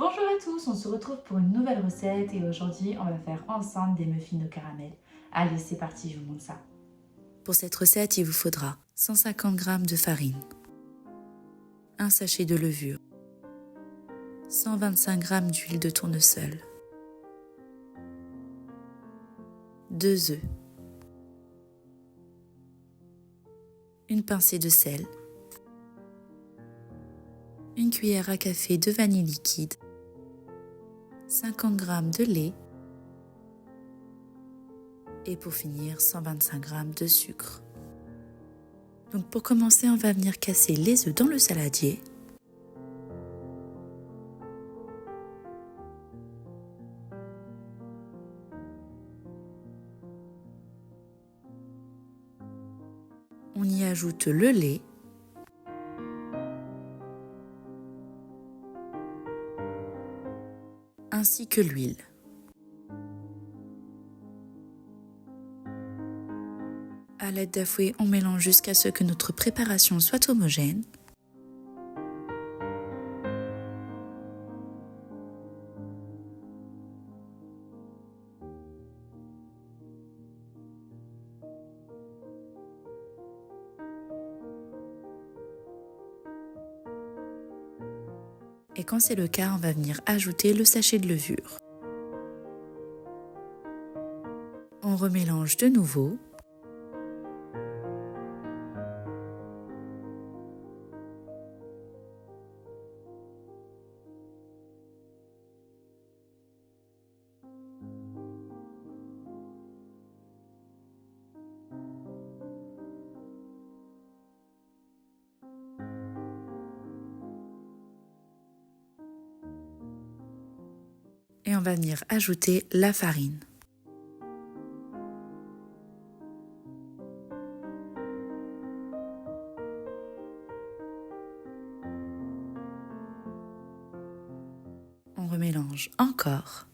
Bonjour à tous, on se retrouve pour une nouvelle recette et aujourd'hui on va faire ensemble des muffins au caramel. Allez, c'est parti, je vous montre ça. Pour cette recette, il vous faudra 150 g de farine, un sachet de levure, 125 g d'huile de tournesol, 2 œufs, une pincée de sel, une cuillère à café de vanille liquide, 50 g de lait et pour finir 125 g de sucre. Donc pour commencer, on va venir casser les œufs dans le saladier. On y ajoute le lait, ainsi que l'huile. À l'aide d'un fouet, on mélange jusqu'à ce que notre préparation soit homogène. Et quand c'est le cas, on va venir ajouter le sachet de levure. On remélange de nouveau. Et on va venir ajouter la farine. On remélange encore.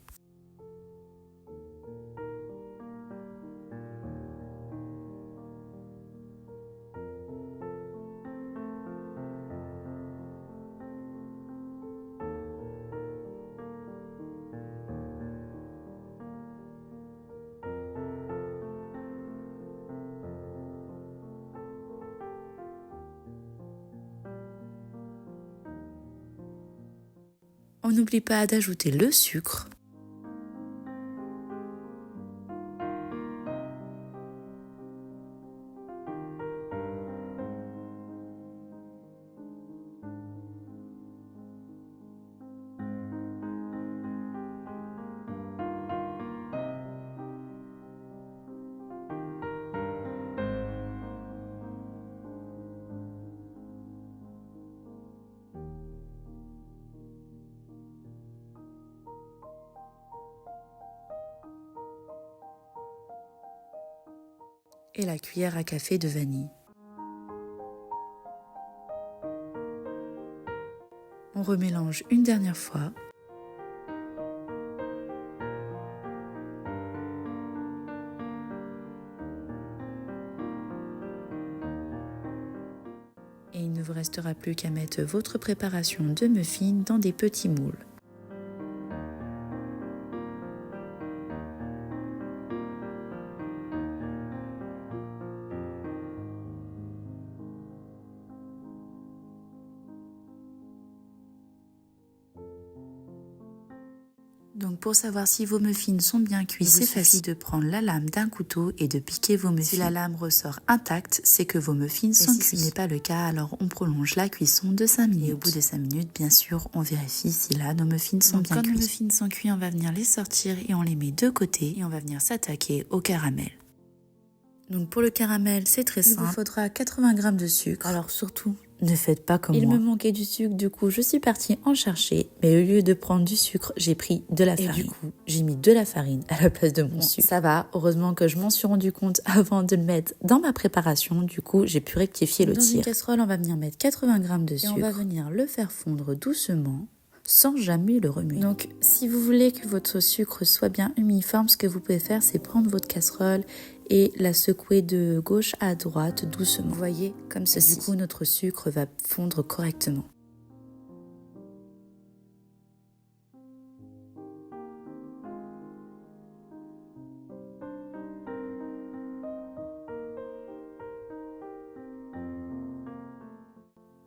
On n'oublie pas d'ajouter le sucre. Et la cuillère à café de vanille. On remélange une dernière fois. Et il ne vous restera plus qu'à mettre votre préparation de muffins dans des petits moules. Donc pour savoir si vos muffins sont bien cuits, c'est facile de prendre la lame d'un couteau et de piquer vos muffins. Si la lame ressort intacte, c'est que vos muffins sont cuits. Si ce n'est pas le cas, alors on prolonge la cuisson de 5 minutes. Et au bout de 5 minutes, bien sûr, on vérifie si là nos muffins sont bien cuits. Quand nos muffins sont cuits, on va venir les sortir et on les met de côté et on va venir s'attaquer au caramel. Donc pour le caramel, c'est très simple. Il vous faudra 80 g de sucre. Alors surtout, ne faites pas comme moi. Il me manquait du sucre, du coup je suis partie en chercher. Mais au lieu de prendre du sucre, j'ai pris de la farine. Et du coup, j'ai mis de la farine à la place de mon sucre. Ça va, heureusement que je m'en suis rendu compte avant de le mettre dans ma préparation. Du coup, j'ai pu rectifier le tir. Dans une casserole, on va venir mettre 80 g de sucre. Et on va venir le faire fondre doucement, sans jamais le remuer. Donc si vous voulez que votre sucre soit bien uniforme, ce que vous pouvez faire, c'est prendre votre casserole et la secouer de gauche à droite doucement. Vous voyez, comme ceci. Du coup, notre sucre va fondre correctement.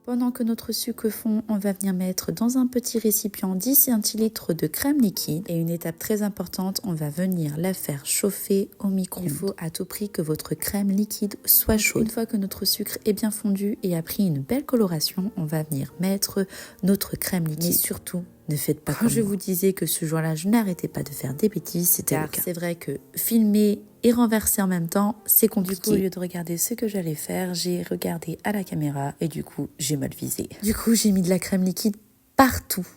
Pendant que notre sucre fond, on va venir mettre dans un petit récipient 10 centilitres de crème liquide. Et une étape très importante, on va venir la faire chauffer au micro-ondes. Il faut à tout prix que votre crème liquide soit chaude. Une fois que notre sucre est bien fondu et a pris une belle coloration, on va venir mettre notre crème liquide. Mais surtout, ne faites pas comme je vous disais que ce jour-là, je n'arrêtais pas de faire des bêtises. C'était le cas. C'est vrai que filmer et renverser en même temps, c'est compliqué. Du coup, au lieu de regarder ce que j'allais faire, j'ai regardé à la caméra et du coup, j'ai mal visé. Du coup, j'ai mis de la crème liquide partout.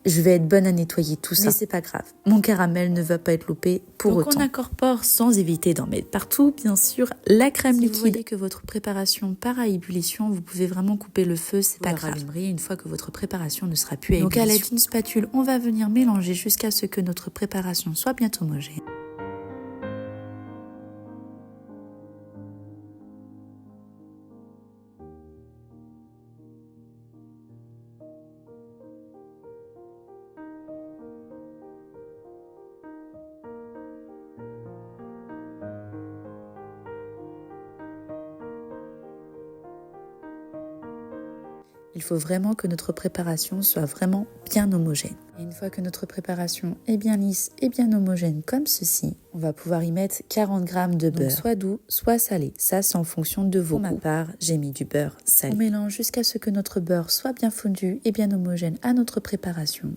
Je vais être bonne à nettoyer tout ça. Mais c'est pas grave. Mon caramel ne va pas être loupé pour autant. Donc on incorpore, sans éviter d'en mettre partout, bien sûr, la crème liquide. Si vous voyez que votre préparation part à ébullition, vous pouvez vraiment couper le feu, c'est pas grave. Vous rallumerez une fois que votre préparation ne sera plus à ébullition. Donc à l'aide d'une spatule, on va venir mélanger jusqu'à ce que notre préparation soit bien homogène. Il faut vraiment que notre préparation soit vraiment bien homogène. Et une fois que notre préparation est bien lisse et bien homogène comme ceci, on va pouvoir y mettre 40 g de beurre. Donc soit doux, soit salé. Ça, c'est en fonction de vos goûts. Pour ma part, j'ai mis du beurre salé. On mélange jusqu'à ce que notre beurre soit bien fondu et bien homogène à notre préparation.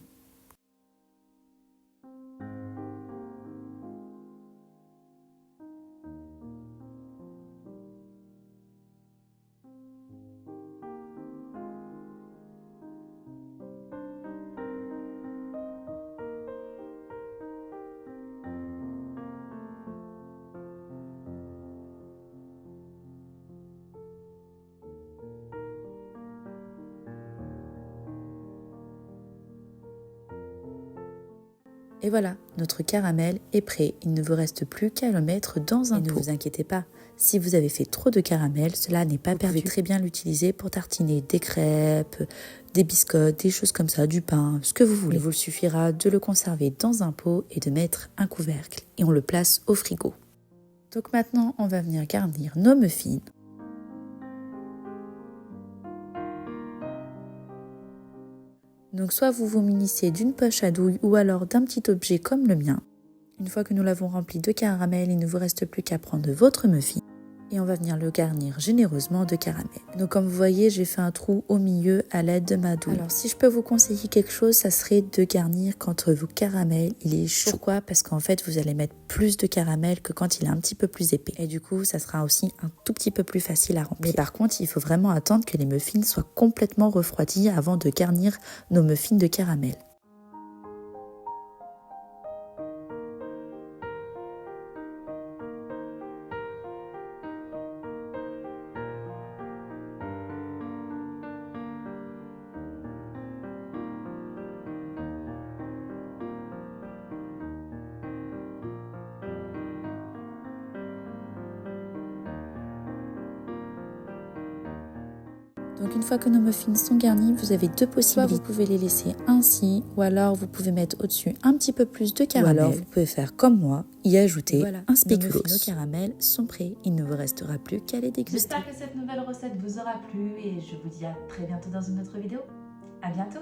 Et voilà, notre caramel est prêt. Il ne vous reste plus qu'à le mettre dans un pot. Ne vous inquiétez pas, si vous avez fait trop de caramel, cela n'est pas perdu. Vous pouvez très bien l'utiliser pour tartiner des crêpes, des biscottes, des choses comme ça, du pain, ce que vous voulez. Il vous suffira de le conserver dans un pot et de mettre un couvercle. Et on le place au frigo. Donc maintenant, on va venir garnir nos muffins. Donc soit vous vous munissez d'une poche à douille ou alors d'un petit objet comme le mien. Une fois que nous l'avons rempli de caramel, il ne vous reste plus qu'à prendre votre muffin et on va venir le garnir généreusement de caramel. Donc comme vous voyez, j'ai fait un trou au milieu à l'aide de ma douille. Alors si je peux vous conseiller quelque chose, ça serait de garnir quand votre caramel il est chaud. Pourquoi? Parce qu'en fait vous allez mettre plus de caramel que quand il est un petit peu plus épais. Et du coup ça sera aussi un tout petit peu plus facile à remplir. Mais par contre il faut vraiment attendre que les muffins soient complètement refroidis avant de garnir nos muffins de caramel. Donc une fois que nos muffins sont garnis, vous avez deux possibilités. Soit vous pouvez les laisser ainsi, ou alors vous pouvez mettre au-dessus un petit peu plus de caramel. Ou alors vous pouvez faire comme moi, y ajouter un spéculoos. Nos muffins au caramel sont prêts, il ne vous restera plus qu'à les déguster. J'espère que cette nouvelle recette vous aura plu et je vous dis à très bientôt dans une autre vidéo. À bientôt!